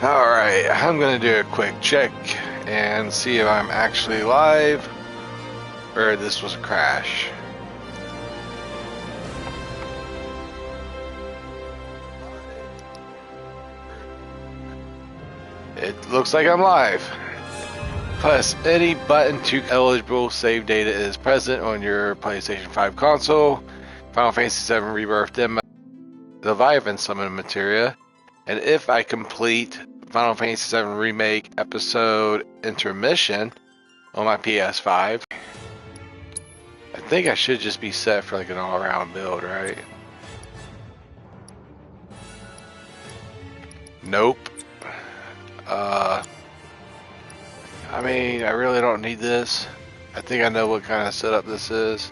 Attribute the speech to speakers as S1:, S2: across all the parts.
S1: Alright, I'm gonna do a quick check and see if I'm actually live or this was a crash. It looks like I'm live. Press any button to eligible save data is present on your PlayStation 5 console. Final Fantasy VII Rebirth demo, the VII summon materia, and if I complete Final Fantasy VII Remake episode intermission on my PS5, I think I should just be set for like an all-around build, right? Nope. I mean, I really don't need this. I think I know what kind of setup this is.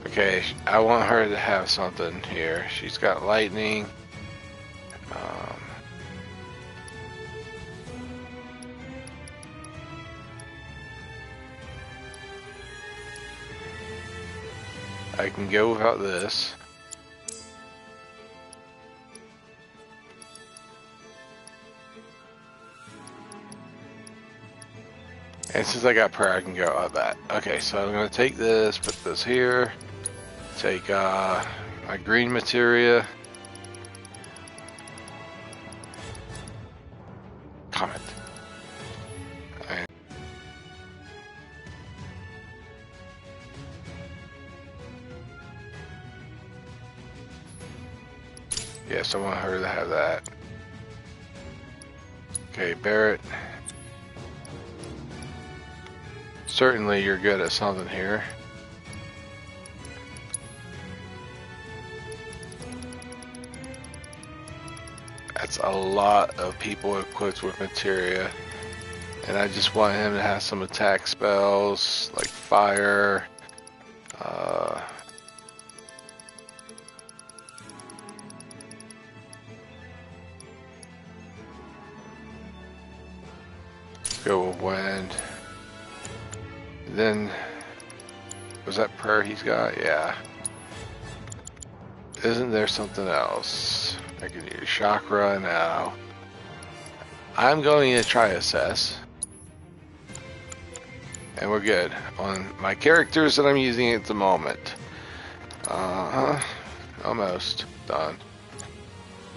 S1: Okay, I want her to have something here. She's got lightning. I can go without this. And since I got prayer, I can go like that. Okay, so I'm going to take this, put this here. Take my green materia. Comment. And yes, I want her to have that. Okay, Barrett. Certainly you're good at something here. That's a lot of people equipped with materia. And I just want him to have some attack spells like fire. Go with wind. Then, was that prayer he's got? Yeah. Isn't there something else? I can use chakra now. I'm going to try assess. And we're good on my characters that I'm using at the moment. Almost done.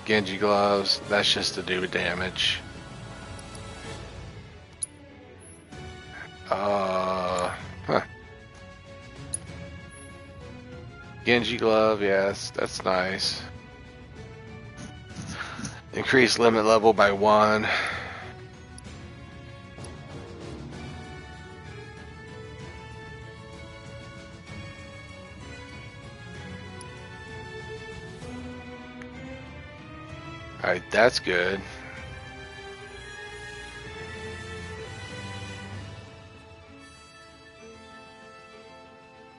S1: Genji gloves, that's just to do damage. Genji glove, yes, that's nice. Increase limit level by 1. Alright, that's good.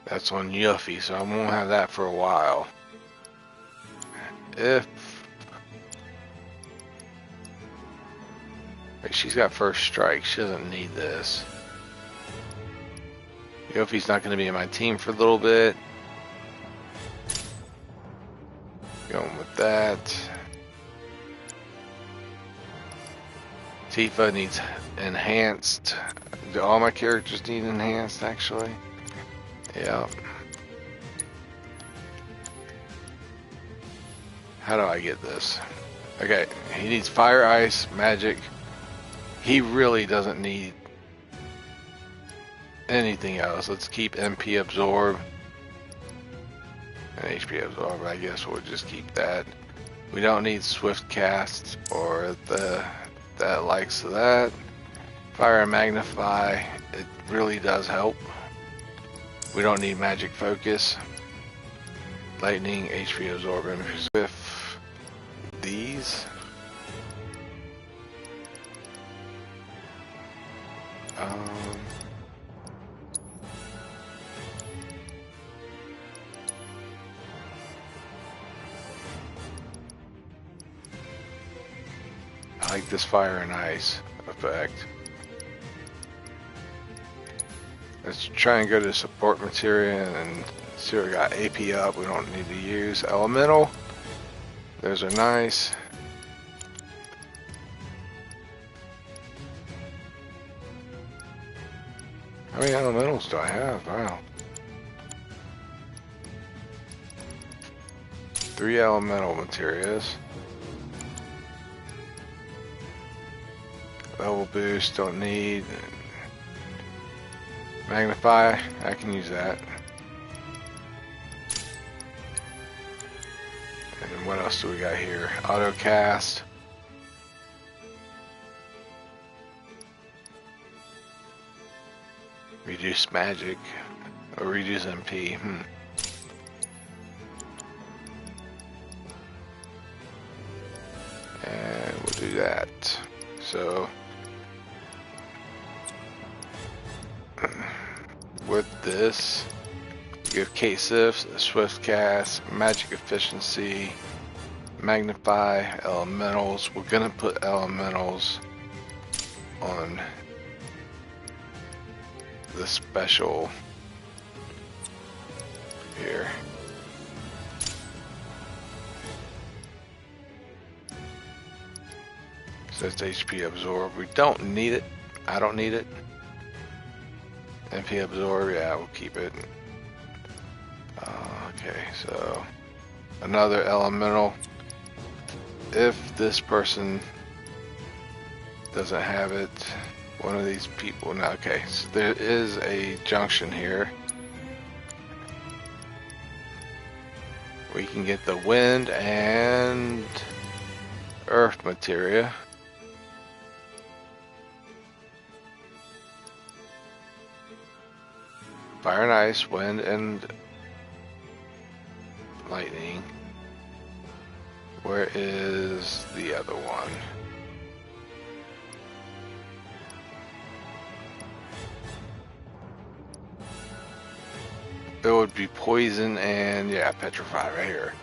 S1: That's on Yuffie, so I won't have that for a while. If she's got first strike, she doesn't need this. Yuffie's not going to be in my team for a little bit. Going with that. Tifa needs enhanced. Do all my characters need enhanced, actually? Yeah. How do I get this? Okay, he needs fire, ice, magic. He really doesn't need anything else. Let's keep MP absorb and HP absorb. I guess we'll just keep that. We don't need swift cast or that likes of that. Fire and magnify. It really does help. We don't need magic focus. Lightning, HP absorb, and with these. I like this fire and ice effect. Let's try and go to support materia and So we got AP up, we don't need to use elemental. Those are nice. How many elementals do I have? Wow. 3 elemental materials. Level boost, don't need. Magnify, I can use that. And what else do we got here? Auto cast. Reduce magic. Or reduce MP. And we'll do that. So with this, give K-Sifts, Swift Cast, Magic Efficiency, Magnify, Elementals. We're gonna put Elementals on the special here. So it's HP Absorb. We don't need it. I don't need it. MP Absorb, yeah, we'll keep it. Okay, so another elemental. If this person doesn't have it, one of these people. No, okay, so there is a junction here. We can get the wind and earth materia. Fire and ice, wind and lightning. Where is the other one? It would be poison and, yeah, petrify right here.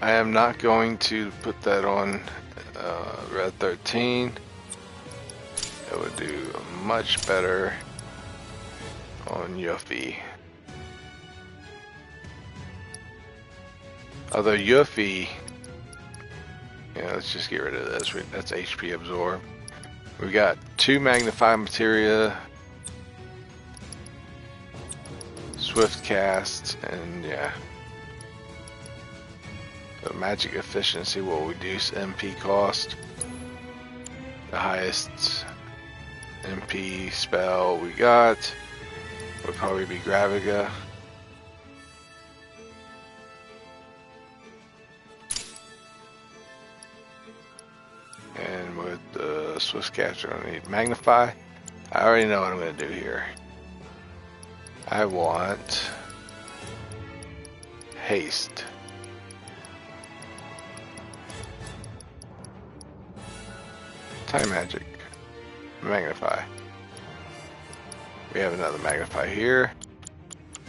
S1: I am not going to put that on Red 13. It would do much better on Yuffie. Although Yuffie, yeah, let's just get rid of this. That's HP Absorb. We got 2 Magnify Materia, Swift Cast, and yeah. The Magic Efficiency will reduce MP cost. The highest MP spell we got would probably be Graviga. And with the Swift Capture, I need Magnify. I already know what I'm going to do here. I want Haste. Time Magic. Magnify. We have another Magnify here.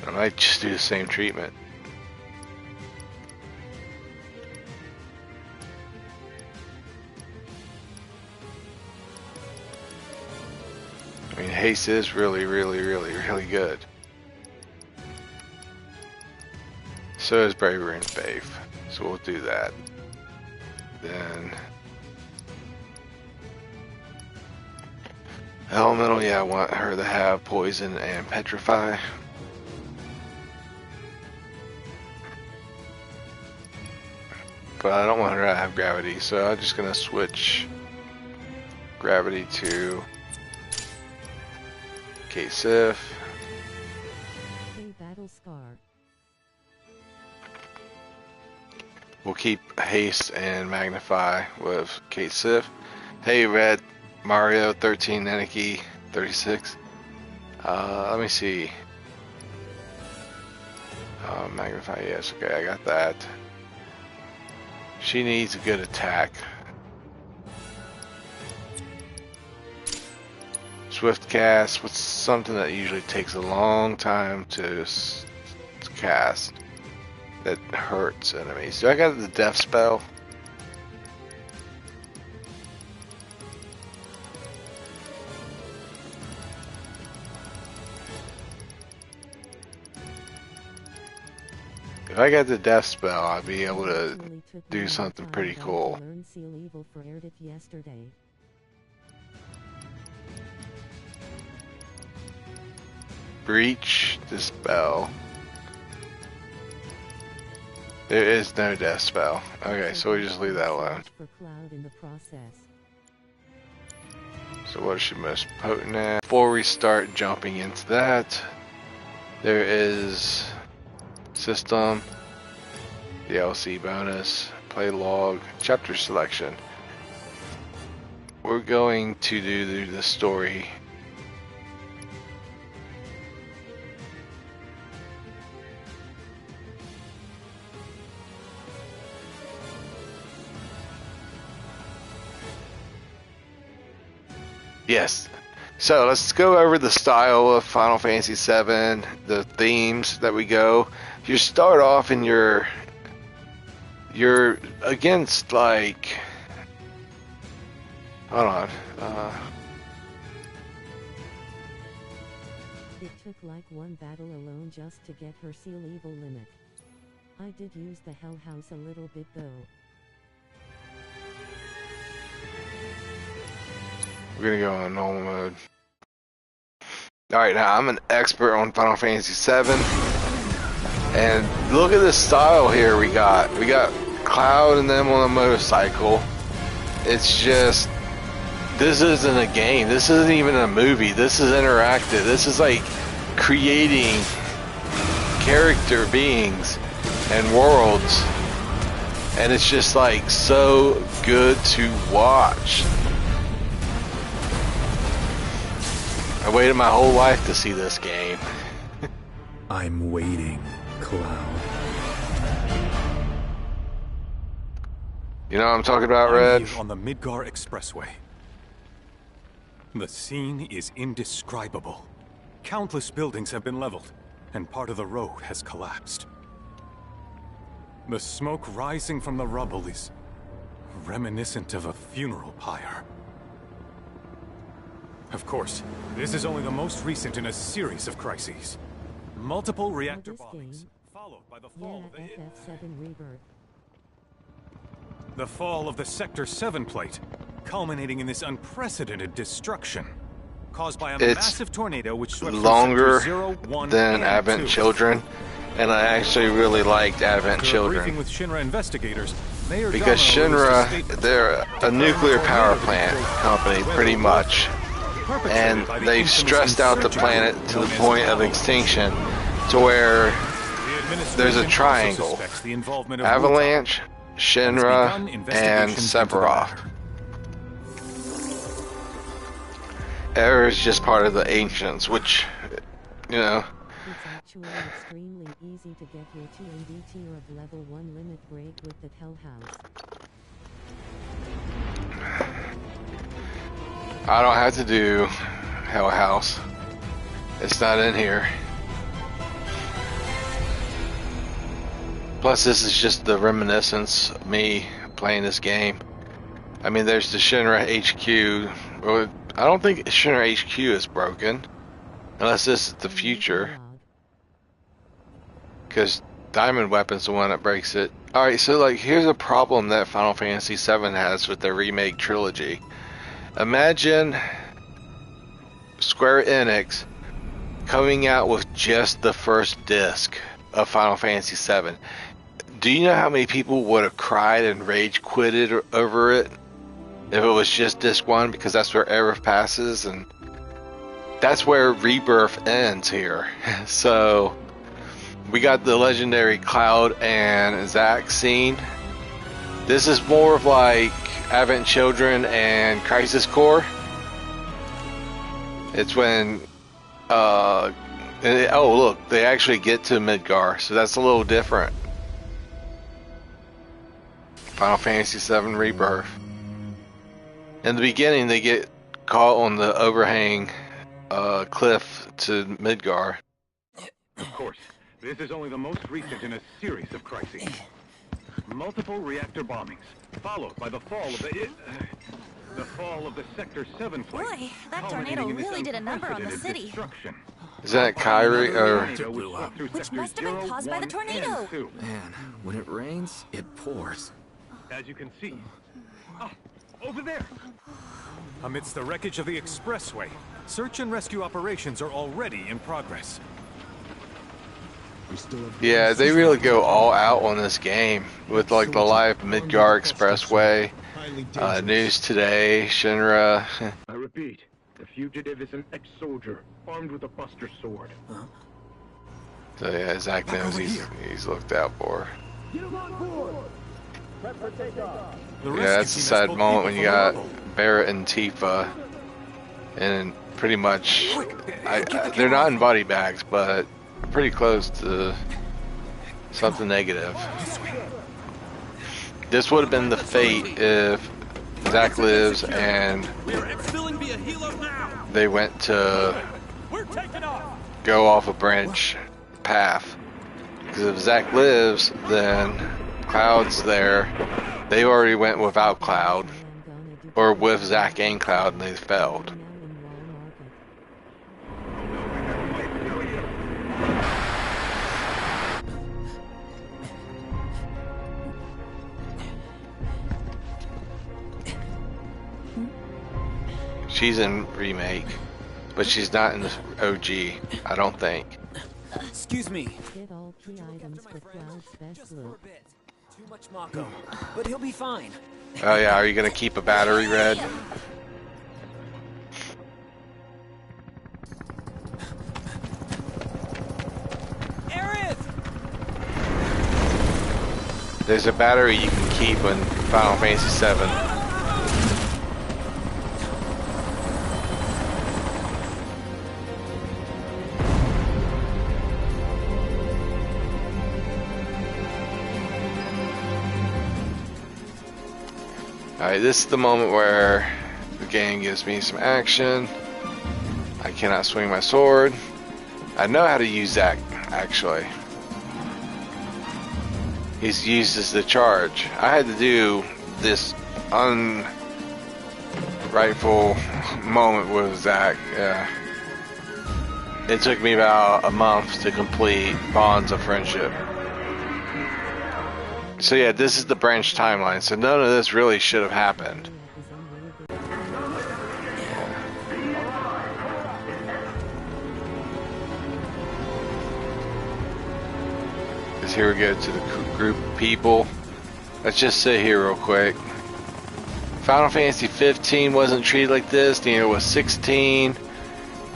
S1: I might just do the same treatment. I mean, haste is really good. So is bravery and faith. So we'll do that. Then elemental, yeah, I want her to have poison and petrify. But I don't want her to have gravity, so I'm just gonna switch gravity to K-Sif.
S2: Battle Scar.
S1: We'll keep haste and magnify with K-Sif. Hey, Red Mario 13 Neneki 36. Let me see. Magnify, yes, okay, I got that. She needs a good attack. Swift cast, with something that usually takes a long time to cast that hurts enemies. Do I got the death spell? If I got the death spell, I'd be able to do something pretty cool. Breach the spell. There is no death spell. Okay, so we just leave that alone. So what is she most potent at? Before we start jumping into that, there is system, DLC bonus, play log, chapter selection. We're going to do the story. Yes. So let's go over the style of Final Fantasy VII, the themes that we go. You start off and you're against, like, hold on.
S2: It took like one battle alone just to get her seal evil limit. I did use the Hell House a little bit though.
S1: We're gonna go on normal mode. Alright, now I'm an expert on Final Fantasy VII. And look at this style here we got. We got Cloud and them on a motorcycle. It's just, this isn't a game. This isn't even a movie. This is interactive. This is like creating character beings and worlds. And it's just like so good to watch. I waited my whole life to see this game.
S3: I'm waiting, Cloud.
S1: You know what I'm talking about, Red?
S3: I'm here on the Midgar Expressway. The scene is indescribable. Countless buildings have been leveled, and part of the road has collapsed. The smoke rising from the rubble is reminiscent of a funeral pyre. Of course, this is only the most recent in a series of crises. Multiple reactor bombings, followed by the fall of the fall of the Sector 7 plate, culminating in this unprecedented destruction, caused by a massive tornado which swept
S1: longer
S3: Sector 0, 1,
S1: than
S3: and
S1: Advent
S3: 2.
S1: Children, and I actually really liked Advent Children.
S3: Briefing with Shinra investigators, Mayor
S1: Because Shinra, they're a nuclear power plant company, pretty much. And they've stressed out the planet to the point of extinction, to where there's a triangle: Avalanche, Shinra, and Sephiroth. Air is just part of the Ancients, which, you know.
S2: It's actually extremely easy to get your TND tier of level 1 limit break with the Hell House.
S1: I don't have to do Hell House. It's not in here. Plus, this is just the reminiscence of me playing this game. I mean, there's the Shinra HQ. Well, I don't think Shinra HQ is broken. Unless this is the future. Because Diamond Weapon's the one that breaks it. Alright, so like, here's a problem that Final Fantasy VII has with their remake trilogy. Imagine Square Enix coming out with just the first disc of Final Fantasy VII. Do you know how many people would have cried and rage quitted over it if it was just disc 1? Because that's where Era passes, and that's where Rebirth ends here. So we got the legendary Cloud and Zack scene. This is more of like Advent Children and Crisis Core. It's when oh look, they actually get to Midgar, so that's a little different. Final Fantasy VII Rebirth. In the beginning, they get caught on the overhang cliff to Midgar.
S3: Of course, this is only the most recent in a series of crises. Multiple reactor bombings, followed by the fall of the Sector 7 plate.
S4: Boy, that tornado really did a number on the city.
S3: Destruction.
S1: Is that Kyrie or?
S4: Which must have been caused by the tornado.
S5: Man, when it rains, it pours.
S6: As you can see. Over there.
S3: Amidst the wreckage of the expressway, search and rescue operations are already in progress.
S1: Yeah, they really go all out on this game with like the live Midgar Expressway, News Today, Shinra.
S6: I repeat, the fugitive is an ex-soldier armed with a buster sword.
S1: So yeah, Zach knows he's looked out for. Yeah, that's a sad moment when you got Barrett and Tifa, and pretty much, they're not in body bags, but pretty close to something negative. This would have been the fate if Zach lives and they went to go off a branch path. Because if Zach lives, then Cloud's there. They already went without Cloud, or with Zach and Cloud, and they failed. She's in remake, but she's not in the OG, I don't think.
S7: Excuse me.
S2: Get all key items for Cloud's best look.
S7: Too much Mako, but he'll be fine.
S1: Oh yeah, are you gonna keep a battery red?
S7: Aerith!
S1: There's a battery you can keep in Final Fantasy VII. Alright, this is the moment where the game gives me some action. I cannot swing my sword. I know how to use that, actually. He's used as the charge. I had to do this unrightful moment with Zach. It took me about a month to complete Bonds of Friendship. So yeah, this is the branch timeline, so none of this really should have happened. Because here we go to the group of people. Let's just sit here real quick. Final Fantasy 15 wasn't treated like this, it was 16.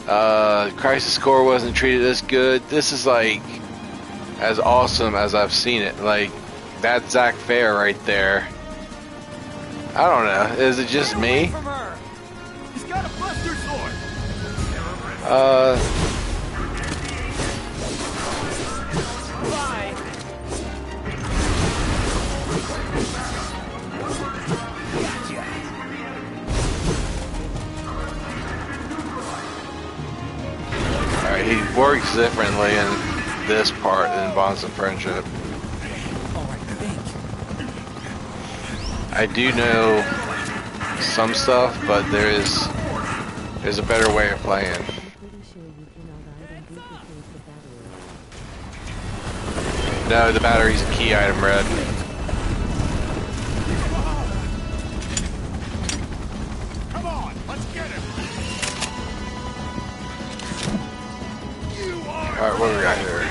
S1: Crisis Core wasn't treated this good. This is like as awesome as I've seen it. Like, that's Zach Fair right there. I don't know. Is it just me?
S6: He's got a buster sword.
S1: Alright, he works differently in this part than Bonds of Friendship. I do know some stuff, but there's a better way of playing. No, the battery's a key item, Red.
S6: Come on, let's get him.
S1: Alright, what do we got here?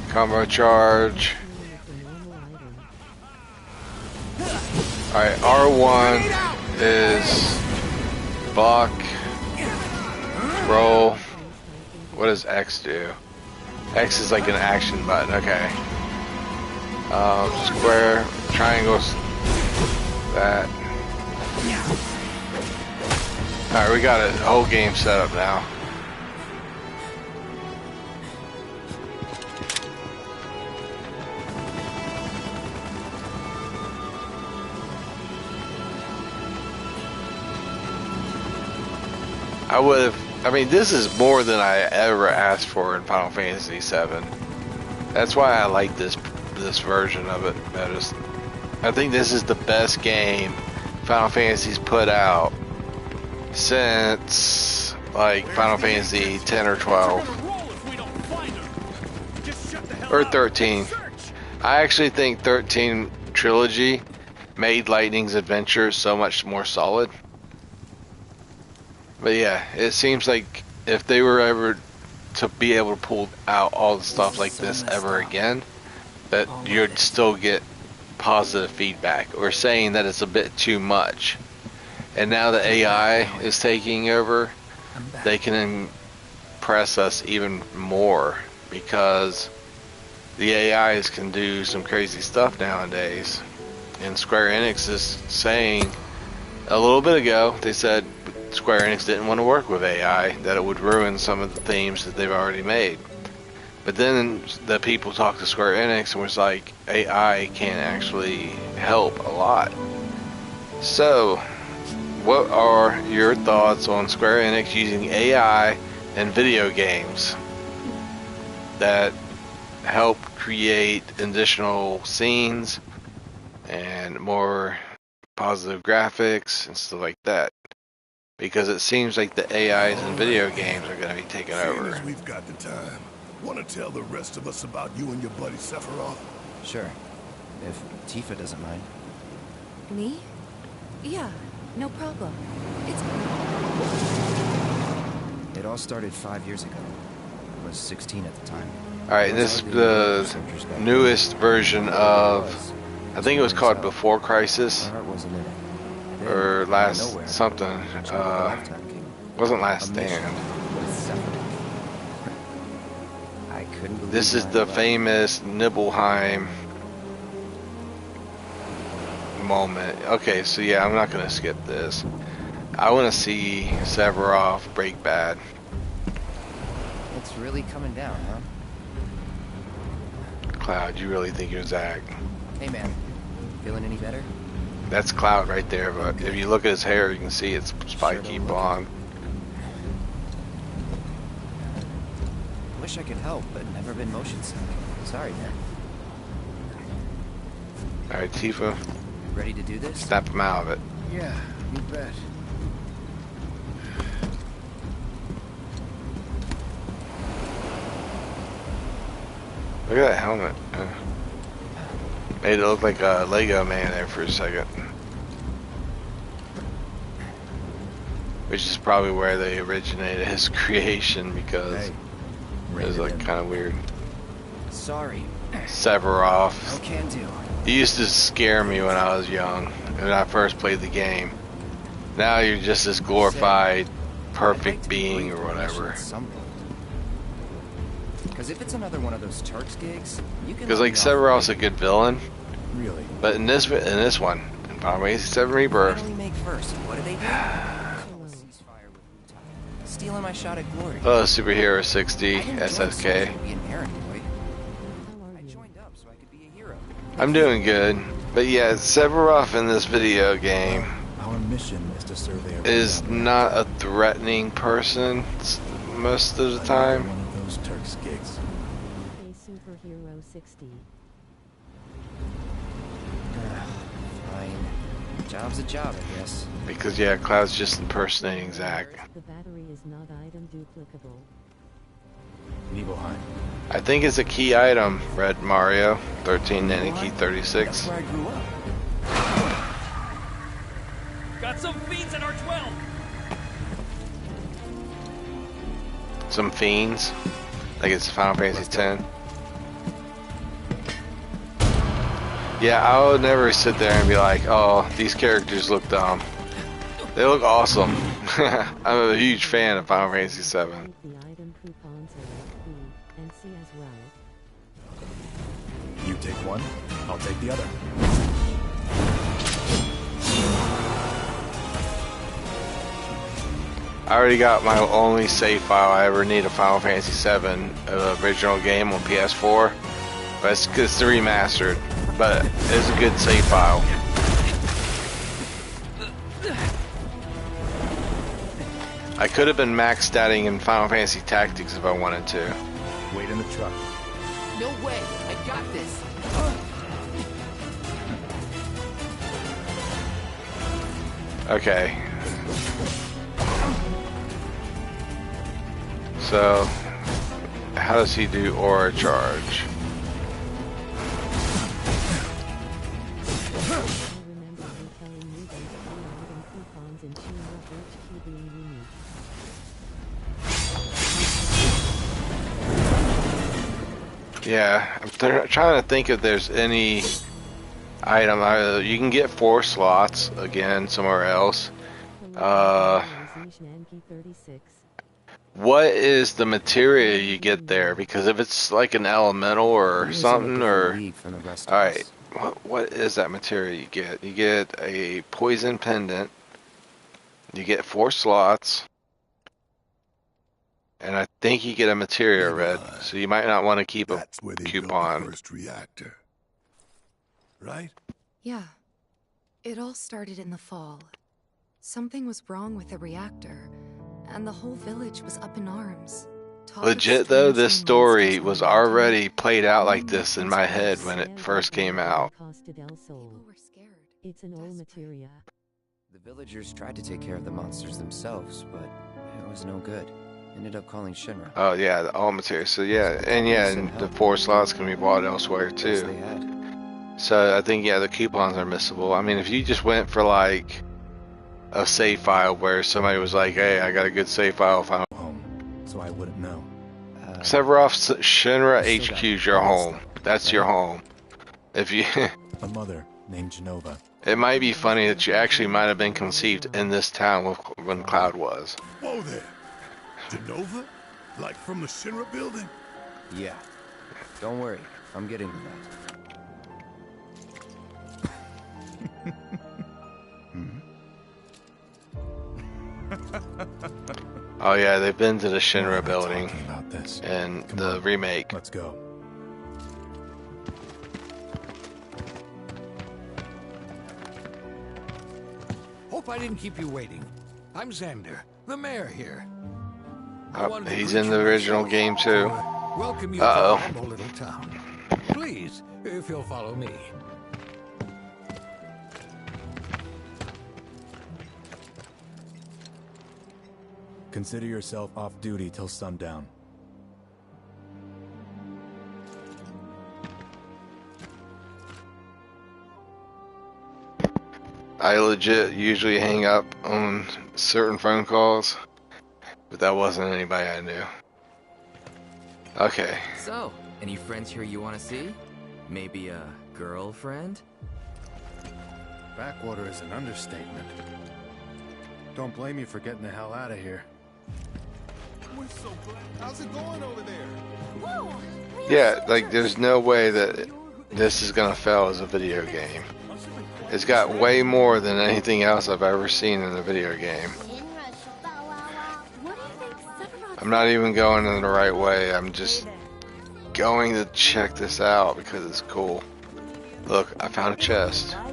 S1: Combo charge. Alright, R1 is block, roll. What does X do? X is like an action button, okay. Square, triangles, that. Alright, we got a whole game set up now. I mean, this is more than I ever asked for in Final Fantasy VII. That's why I like this version of it best. I think this is the best game Final Fantasy's put out since like Final Fantasy 10 or 12 or 13. I actually think 13 trilogy made Lightning's Adventure so much more solid. But yeah, it seems like if they were ever to be able to pull out all the stuff like this ever again, that you'd still get positive feedback or saying that it's a bit too much. And now the AI is taking over, they can impress us even more because the AIs can do some crazy stuff nowadays. And Square Enix is saying a little bit ago, they said Square Enix didn't want to work with AI, that it would ruin some of the themes that they've already made. But then the people talked to Square Enix and was like, AI can actually help a lot. So, what are your thoughts on Square Enix using AI in video games that help create additional scenes and more positive graphics and stuff like that? Because it seems like the AIs in video games are going to be taking over.
S8: As we've got the time, want to tell the rest of us about you and your buddy Sephiroth?
S9: Sure, if Tifa doesn't mind.
S4: Me? Yeah, no problem.
S9: It all started 5 years ago. I was 16 at the time.
S1: Alright, this is the newest version of, I think it was called Before Crisis, or Last something, wasn't Last Stand. This is the famous Nibelheim moment. Okay, so yeah, I'm not gonna skip this. I want to see Sephiroth break bad.
S9: It's really coming down, huh?
S1: Cloud, you really think you're Zack?
S9: Hey man, feeling any better?
S1: That's Cloud right there, but if you look at his hair, you can see it's spiky blonde.
S9: Wish I could help, but never been motion sick. Sorry, man.
S1: Alright, Tifa.
S9: Ready to do this?
S1: Snap him out of it.
S8: Yeah, you bet.
S1: Look at that helmet. Made it look like a Lego man there for a second. Which is probably where they originated his creation, because it was like kind of weird.
S9: Sorry.
S1: Sephiroth.
S9: No can do.
S1: He used to scare me when I was young, when I first played the game. Now you're just this glorified, perfect being or whatever.
S9: Because if it's another one of those Turks gigs, you can.
S1: Because like Sephiroth's a good villain.
S8: Really?
S1: But in this one, in Final Fantasy VII Rebirth.
S9: Make first. What do they do? Stealing my shot at glory.
S1: Oh, Superhero 60 SSK. I'm doing good, but yeah, Sephiroth in this video game
S8: Our mission is to survey
S1: is not a threatening person most of the time.
S8: one of those Turks gigs.
S2: A Superhero 60.
S9: Fine. Job's a job, I guess.
S1: Because yeah, Cloud's just impersonating Zack.
S2: The battery is not item duplicable.
S8: Nibelheim.
S1: I think it's a key item, Red Mario 13 and key 36.
S7: That's where I grew up. Got some fiends in our 12.
S1: Some fiends, like it's Final Fantasy 10. Yeah, I would never sit there and be like, oh, these characters look dumb. They look awesome. I'm a huge fan of Final Fantasy 7.
S2: The item coupons are B and C as well.
S8: You take one, I'll take the other.
S1: I already got my only save file I ever need of Final Fantasy 7 original game on PS4. But it's the remastered, but it's a good save file. I could have been max statting in Final Fantasy Tactics if I wanted to.
S8: Wait in the truck.
S10: No way! I got this!
S1: Okay. So, how does he do aura charge?
S2: I remember you telling me those free item coupons in Shinra HQ being unique.
S1: Yeah, I'm trying to think if there's any item. You can get 4 slots again somewhere else. What is the materia you get there? Because if it's like an elemental or something, or alright, what is that materia you get? You get a poison pendant. You get 4 slots. And I think you get a materia red, so you might not want to keep a coupon.
S8: The first reactor, right?
S4: Yeah. It all started in the fall. Something was wrong with the reactor, and the whole village was up in arms.
S1: Legit though, this story was already played out like this in my head when it first came out.
S2: It's an old materia.
S9: The villagers tried to take care of the monsters themselves, but it was no good. Ended up calling Shinra.
S1: Oh yeah, the all materia. So yeah, and the 4 slots can be bought elsewhere too. So I think yeah, the coupons are missable. I mean, if you just went for like a save file where somebody was like, "Hey, I got a good save file," if I'm
S3: home, so I wouldn't know.
S1: Sephiroth's Shinra HQ's your home. That's your home. If you
S3: a mother named Genova.
S1: It might be funny that you actually might have been conceived in this town when Cloud was.
S8: Whoa there. Genova? Like from the Shinra building?
S9: Yeah. Don't worry. I'm getting to that.
S1: Oh yeah, they've been to the Shinra building
S3: about this.
S1: And the remake.
S3: Let's go.
S11: Hope I didn't keep you waiting. I'm Xander, the mayor here.
S1: He's in the original game too.
S11: Welcome you to our humble little town. Please, if you'll follow me.
S3: Consider yourself off duty till sundown.
S1: I legit usually hang up on certain phone calls, but that wasn't anybody I knew. Okay.
S5: So, any friends here you want to see? Maybe a girlfriend?
S12: Backwater is an understatement. Don't blame you for getting the hell out of here.
S8: We're so glad. How's it going over there?
S1: Yeah, like there's no way that this is gonna fail as a video game. It's got way more than anything else I've ever seen in a video game. I'm not even going in the right way. I'm just going to check this out because it's cool. Look, I found a chest.
S2: I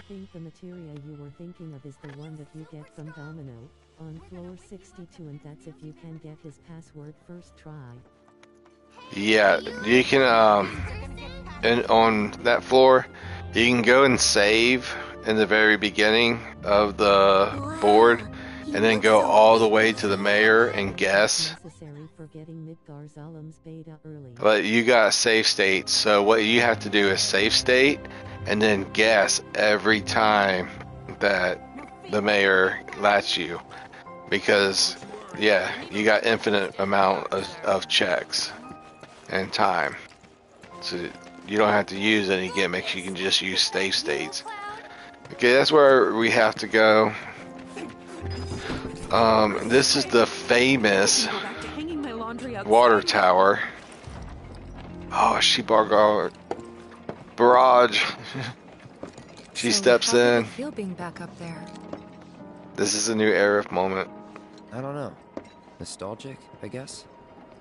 S2: think the materia you were thinking of is the one that you get from Domino on floor 62, and that's if you can get his password first try.
S1: Yeah, you can and on that floor you can go and save in the very beginning of the board and then go all the way to the mayor and guess. But you got save states, so what you have to do is save state and then guess every time that the mayor lets you, because yeah, you got infinite amount of checks and time, so you don't have to use any gimmicks. You can just use save states. Okay, that's where we have to go. This is the famous water tower. Oh, she barrage. She steps in.
S4: How did it feel being back up there?
S1: This is a new Aerith moment.
S9: I don't know. Nostalgic, I guess?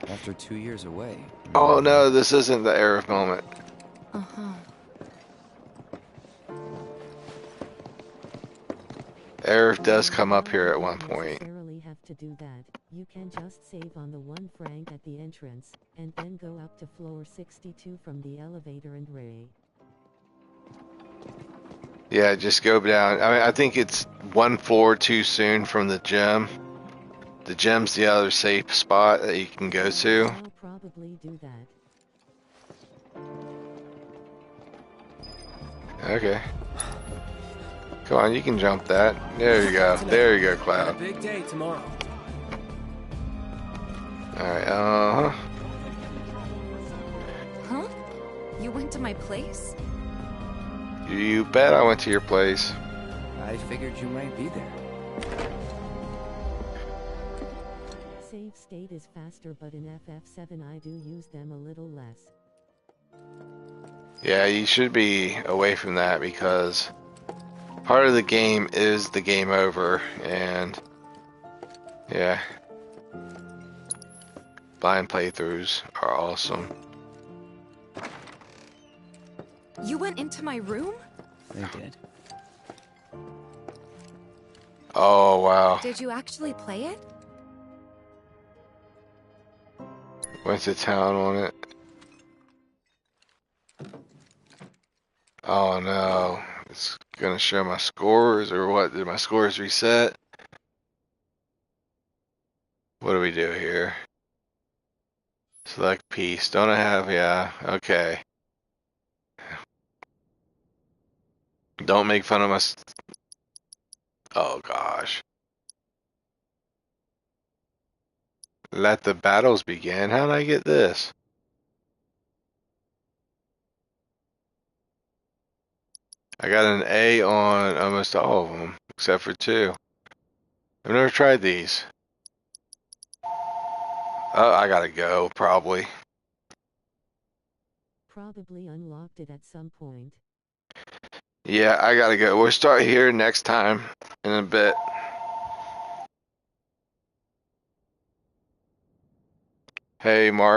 S9: After 2 years away.
S1: Oh no, this isn't the Aerith moment. Aerith does come up here at one point.
S2: Have to do that. You can just save on the 1 franc at the entrance, and then go up to floor 62 from the elevator and Ray.
S1: Yeah, just go down. I mean, I think it's 1 floor too soon from the gym. The gem's the other safe spot that you can go to.
S2: I'll probably do that.
S1: Okay. Come on, you can jump that. There you go. There you go, Cloud.
S13: Big day tomorrow.
S1: Alright,
S4: Huh? You went to my place?
S1: You bet I went to your place.
S9: I figured you might be there.
S2: Save state is faster, but in FF7 I do use them a little less.
S1: Yeah, you should be away from that because part of the game is the game over, and yeah. Blind playthroughs are awesome.
S4: You went into my room?
S9: I did.
S1: Oh, wow.
S4: Did you actually play it?
S1: Went to town on it. Oh no. It's gonna show my scores or what? Did my scores reset? What do we do here? Select piece. Don't I have? Yeah. Okay. Don't make fun of my. Oh gosh. Let the battles begin. How did I get this? I got an A on almost all of them, except for 2. I've never tried these. Oh, I gotta go, probably.
S2: Probably unlocked it at some point.
S1: Yeah, I gotta go. We'll start here next time in a bit. Hey, Mark.